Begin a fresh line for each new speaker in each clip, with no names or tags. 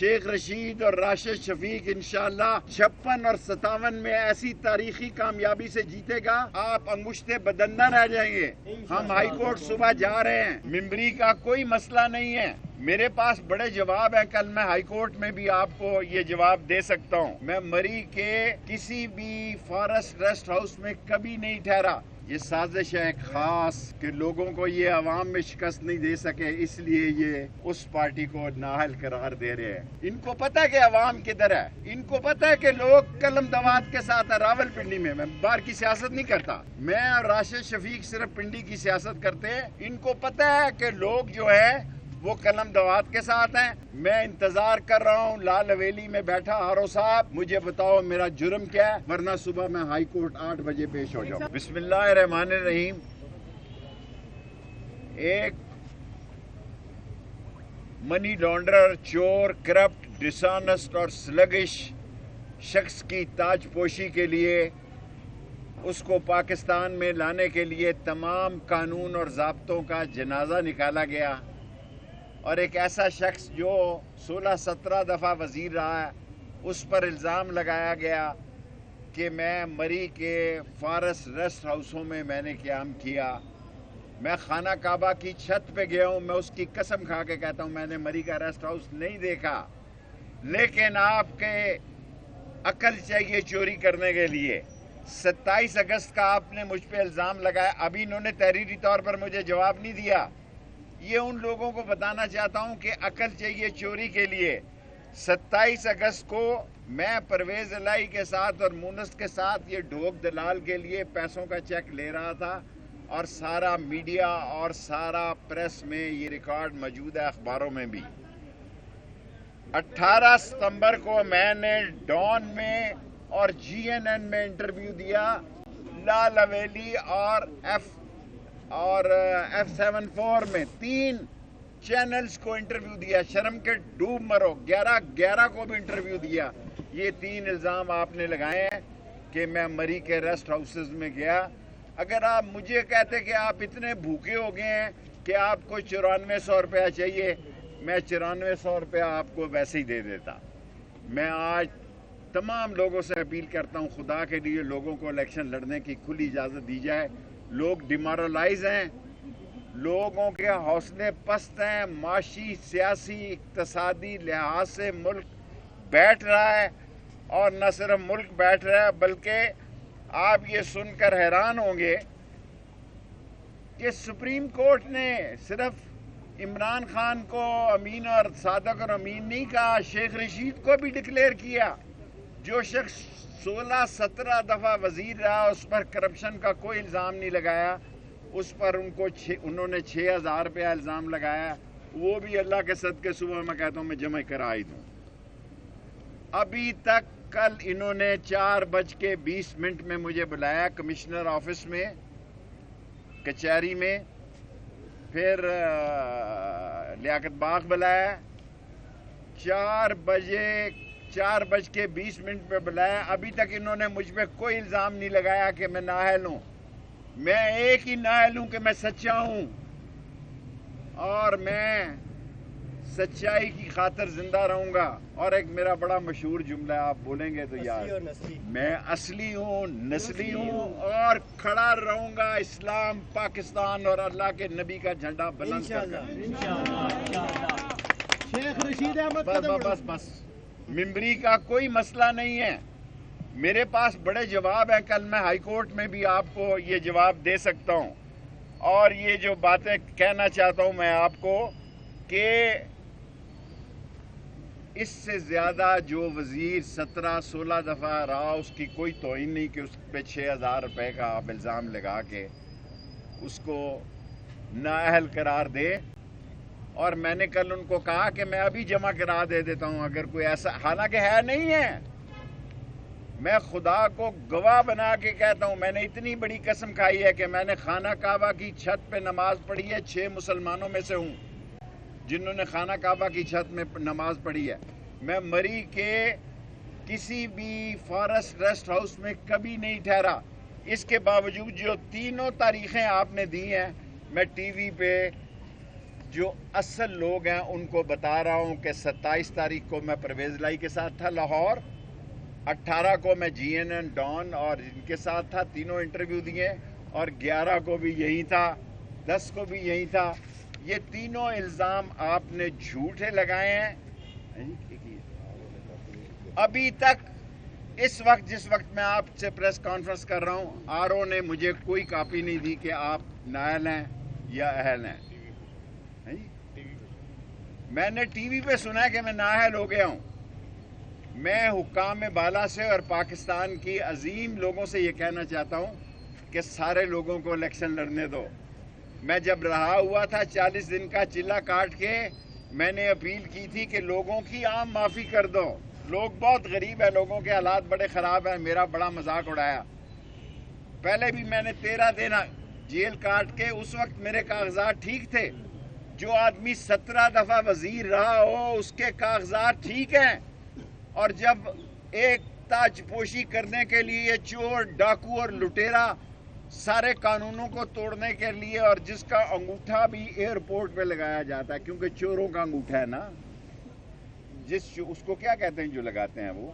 शेख रशीद और राशिद शफीक इंशाअल्लाह 56 और 57 में ऐसी तारीखी कामयाबी से जीतेगा, आप अंगुश्ते बदंदा रह जाएंगे। हम हाई कोर्ट सुबह जा रहे हैं, मिंबरी का कोई मसला नहीं है, मेरे पास बड़े जवाब हैं। कल मैं हाई कोर्ट में भी आपको ये जवाब दे सकता हूँ। मैं मरी के किसी भी फॉरेस्ट रेस्ट हाउस में कभी नहीं ठहरा। ये साजिश है खास कि लोगों को ये अवाम में शिकस्त नहीं दे सके, इसलिए ये उस पार्टी को नाअहल करार दे रहे हैं। इनको पता है कि अवाम किधर है, इनको पता है कि लोग कलम दवात के साथ है। रावलपिंडी में मैं बाहर की सियासत नहीं करता, मैं और राशिद शफीक सिर्फ पिंडी की सियासत करते हैं। इनको पता है कि लोग जो है वो कलम दवात के साथ हैं। मैं इंतजार कर रहा हूँ लाल हवेली में बैठा, हारो साहब मुझे बताओ मेरा जुर्म क्या है, वरना सुबह मैं हाई कोर्ट 8 बजे पेश हो जाऊँ। बिस्मिल्लाहिर्रहमानिर्रहीम। एक मनी लॉन्ड्रर, चोर, करप्ट, डिसऑनेस्ट और स्लगिश शख्स की ताजपोशी के लिए, उसको पाकिस्तान में लाने के लिए तमाम कानून और ज़ाब्तों का जनाजा निकाला गया और एक ऐसा शख्स जो 16-17 दफ़ा वज़ीर रहा है, उस पर इल्ज़ाम लगाया गया कि मैं मरी के फॉरेस्ट रेस्ट हाउसों में मैंने क़याम किया। मैं खाना काबा की छत पे गया हूँ, मैं उसकी कसम खा के कहता हूँ मैंने मरी का रेस्ट हाउस नहीं देखा। लेकिन आपके अकल चाहिए चोरी करने के लिए। 27 अगस्त का आपने मुझ पे इल्ज़ाम लगाया, अभी इन्होंने तहरीरी तौर पर मुझे जवाब नहीं दिया। ये उन लोगों को बताना चाहता हूं कि अकल चाहिए चोरी के लिए। 27 अगस्त को मैं परवेज इलाही के साथ और मुनस के साथ ये ढोक दलाल के लिए पैसों का चेक ले रहा था और सारा मीडिया और सारा प्रेस में ये रिकॉर्ड मौजूद है, अखबारों में भी। 18 सितंबर को मैंने डॉन में और GNN में इंटरव्यू दिया, लाल हवेली और F74 में 3 चैनल्स को इंटरव्यू दिया। शर्म के डूब मरो। 11 को भी इंटरव्यू दिया। ये 3 इल्ज़ाम आपने लगाए हैं कि मैं मरी के रेस्ट हाउसेस में गया। अगर आप मुझे कहते कि आप इतने भूखे हो गए हैं कि आपको 9400 रुपया चाहिए, मैं 9400 रुपया आपको वैसे ही दे देता। मैं आज तमाम लोगों से अपील करता हूँ, खुदा के लिए लोगों को इलेक्शन लड़ने की खुली इजाज़त दी जाए। लोग डिमोरलाइज हैं, लोगों के हौसले पस्त हैं, माशी, सियासी, इक्तसादी लिहाज से मुल्क बैठ रहा है। और न सिर्फ मुल्क बैठ रहा है बल्कि आप ये सुनकर हैरान होंगे कि सुप्रीम कोर्ट ने सिर्फ इमरान खान को अमीन और सादक और अमीन नहीं कहा, शेख रशीद को भी डिक्लेयर किया। जो शख्स 16-17 दफ़ा वज़ीर रहा, उस पर करप्शन का कोई इल्ज़ाम नहीं लगाया, उस पर उन्होंने 6000 रुपया इल्ज़ाम लगाया। वो भी अल्लाह के सदके सुबह मैं कहता हूँ मैं जमा करा ही दूँ। अभी तक कल इन्होंने 4:20 में मुझे बुलाया कमिश्नर ऑफिस में, कचहरी में, फिर लियाकत बाग बुलाया, 4:20 पे बुलाया। अभी तक इन्होंने मुझ पे कोई इल्ज़ाम नहीं लगाया कि मैं नाअहल हूँ। मैं एक ही नाअहल हूँ कि मैं सच्चा हूँ और मैं सच्चाई की खातिर जिंदा रहूँगा। और एक मेरा बड़ा मशहूर जुमला है, आप बोलेंगे तो यार, मैं असली हूँ, नस्ली हूँ और खड़ा रहूँगा इस्लाम, पाकिस्तान और अल्लाह के नबी का झंडा बुलंद कर। शेख रशीद अहमद बस मिंबरी का कोई मसला नहीं है, मेरे पास बड़े जवाब हैं। कल मैं हाई कोर्ट में भी आपको ये जवाब दे सकता हूँ। और ये जो बातें कहना चाहता हूँ मैं आपको कि इससे ज़्यादा जो वज़ीर 17-16 दफ़ा रहा, उसकी कोई तौहीन नहीं कि उस पर 6000 रुपये का आप इल्ज़ाम लगा के उसको नाअहल करार दे। और मैंने कल उनको कहा कि मैं अभी जमा करा दे देता हूं अगर कोई ऐसा, हालांकि है नहीं है। मैं खुदा को गवाह बना के कहता हूं, मैंने इतनी बड़ी कसम खाई है कि मैंने खाना काबा की छत पे नमाज पढ़ी है। 6 मुसलमानों में से हूं जिन्होंने खाना काबा की छत में नमाज पढ़ी है। मैं मरी के किसी भी फॉरेस्ट रेस्ट हाउस में कभी नहीं ठहरा। इसके बावजूद जो तीनों तारीखें आपने दी हैं, मैं टीवी पे جو اصل لوگ ہیں ان کو بتا رہا ہوں کہ 27 تاریخ کو میں پرویز لائی کے ساتھ تھا لاہور, 18 کو میں جی این این ڈان اور ان کے ساتھ تھا, تینوں انٹرویو دیے, اور 11 کو بھی یہی تھا, 10 کو بھی یہی تھا. یہ تینوں الزام آپ نے جھوٹے لگائے ہیں. ابھی تک اس وقت جس وقت میں آپ سے پریس کانفرنس کر رہا ہوں, آر او نے مجھے کوئی کاپی نہیں دی کہ آپ نااہل ہیں یا اہل ہیں. میں نے ٹی وی پہ سنا ہے کہ میں نااہل ہو گیا ہوں. میں حکام بالا سے اور پاکستان کی عظیم لوگوں سے یہ کہنا چاہتا ہوں کہ سارے لوگوں کو الیکشن لڑنے دو. میں جب رہا ہوا تھا 40 دن کا چلہ کاٹ کے, میں نے اپیل کی تھی کہ لوگوں کی عام معافی کر دو. لوگ بہت غریب ہیں, لوگوں کے حالات بڑے خراب ہیں. میرا بڑا مذاق اڑایا. پہلے بھی میں نے 13 دن جیل کاٹ کے, اس وقت میرے کاغذات ٹھیک تھے. جو آدمی 17 دفعہ وزیر رہا ہو اس کے کاغذات ٹھیک ہیں, اور جب ایک تاج پوشی کرنے کے لیے چور, ڈاکو اور لٹیرا سارے قانونوں کو توڑنے کے لیے, اور جس کا انگوٹھا بھی ایئرپورٹ پہ لگایا جاتا ہے کیونکہ چوروں کا انگوٹھا ہے نا, اس کو کیا کہتے ہیں جو لگاتے ہیں وہ,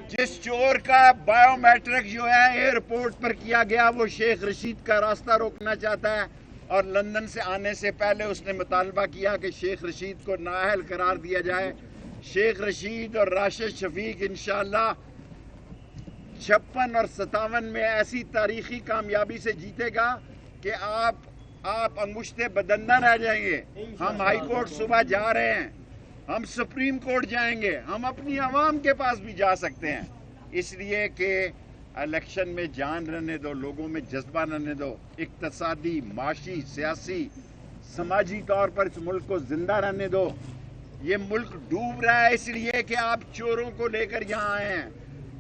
جس چور کا بایو میٹرک جو ہے ایئرپورٹ پر کیا گیا, وہ شیخ رشید کا راستہ روکنا چاہتا ہے. اور لندن سے آنے سے پہلے اس نے مطالبہ کیا کہ شیخ رشید کو نااہل قرار دیا جائے. شیخ رشید اور راشد شفیق انشاءاللہ 56 اور 57 میں ایسی تاریخی کامیابی سے جیتے گا کہ آپ انگشتے بدندہ رہ جائیں گے. ہم ہائی کورٹ صبح جا رہے ہیں, ہم سپریم کورٹ جائیں گے, ہم اپنی عوام کے پاس بھی جا سکتے ہیں. اس لیے کہ الیکشن میں جان رہنے دو, لوگوں میں جذبہ رہنے دو. اقتصادی, معاشی, سیاسی, سماجی طور پر اس ملک کو زندہ رہنے دو. یہ ملک ڈوب رہا ہے اس لیے کہ آپ چوروں کو لے کر یہاں آئے ہیں,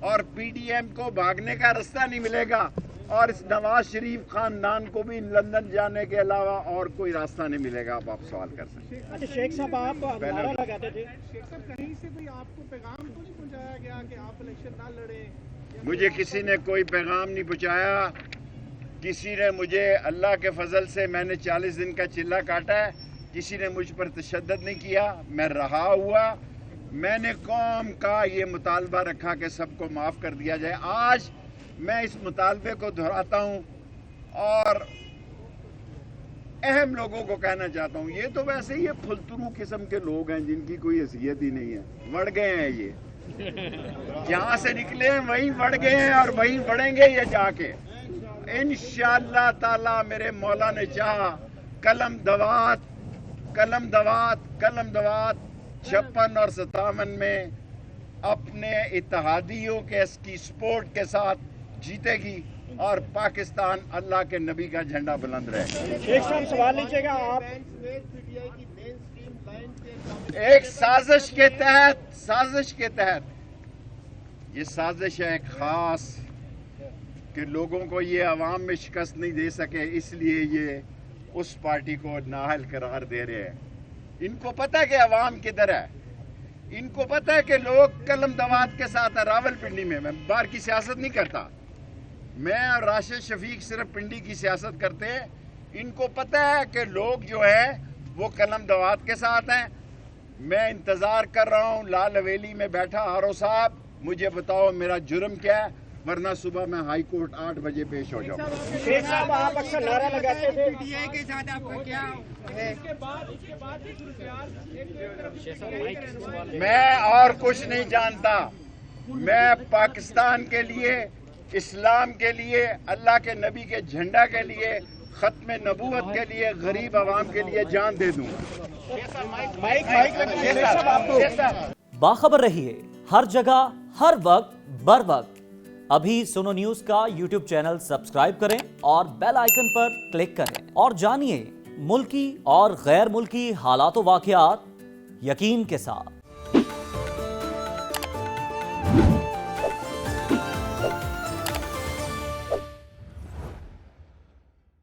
اور پی ڈی ایم کو بھاگنے کا راستہ نہیں ملے گا, اور اس نواز شریف خاندان کو بھی لندن جانے کے علاوہ اور کوئی راستہ نہیں ملے گا. آپ سوال کر سکتے ہیں.
اچھا شیخ صاحب, آپ نعرہ لگاتے تھے,
شیخ صاحب کہیں سے بھی آپ کو پیغام تو نہیں پہنچایا گیا کہ آپ الیکشن نہ لڑیں؟
مجھے کسی نے کوئی پیغام نہیں پہنچایا. کسی نے مجھے, اللہ کے فضل سے میں نے 40 دن کا چلہ کاٹا ہے, کسی نے مجھ پر تشدد نہیں کیا. میں رہا ہوا, میں نے قوم کا یہ مطالبہ رکھا کہ سب کو معاف کر دیا جائے. آج میں اس مطالبے کو دہراتا ہوں اور اہم لوگوں کو کہنا چاہتا ہوں. یہ تو ویسے یہ پھلترو قسم کے لوگ ہیں جن کی کوئی حیثیت ہی نہیں ہے, بڑھ گئے ہیں. یہ جہاں سے نکلے ہیں وہیں بڑھ گئے ہیں, اور وہیں بڑھیں گے یہ جا کے انشاءاللہ تعالی. میرے مولا نے چاہا قلم دوات 56 اور 57 میں اپنے اتحادیوں کے اس کی سپورٹ کے ساتھ جیتے گی, اور پاکستان اللہ کے نبی کا جھنڈا بلند رہے.
شیخ صاحب سوال لیجیے گا. آپ
ایک سازش کے تحت یہ سازش ہے ایک خاص کہ لوگوں کو یہ عوام میں شکست نہیں دے سکے, اس لیے یہ اس پارٹی کو نااہل قرار دے رہے ہیں. ان کو پتہ ہے کہ عوام کدھر ہے, ان کو پتہ ہے کہ لوگ قلم دوات کے ساتھ ہیں. راول پنڈی میں باہر کی سیاست نہیں کرتا, میں اور راشد شفیق صرف پنڈی کی سیاست کرتے ہیں. ان کو پتہ ہے کہ لوگ جو ہے وہ قلم دوات کے ساتھ ہیں. میں انتظار کر رہا ہوں لال حویلی میں بیٹھا, آرو صاحب مجھے بتاؤ میرا جرم کیا ہے, ورنہ صبح میں ہائی کورٹ 8 بجے پیش ہو جاؤں.
شیخ صاحب آپ اکثر نعرہ لگاتے تھے,
میں اور کچھ نہیں جانتا. میں پاکستان کے لیے, اسلام کے لیے, اللہ کے نبی کے جھنڈا کے لیے, ختم نبوت کے لیے, غریب عوام کے لیے جان دے دوں.
باخبر رہیے ہر جگہ ہر وقت بر وقت. ابھی سنو نیوز کا یوٹیوب چینل سبسکرائب کریں اور بیل آئیکن پر کلک کریں, اور جانیے ملکی اور غیر ملکی حالات و واقعات یقین کے ساتھ.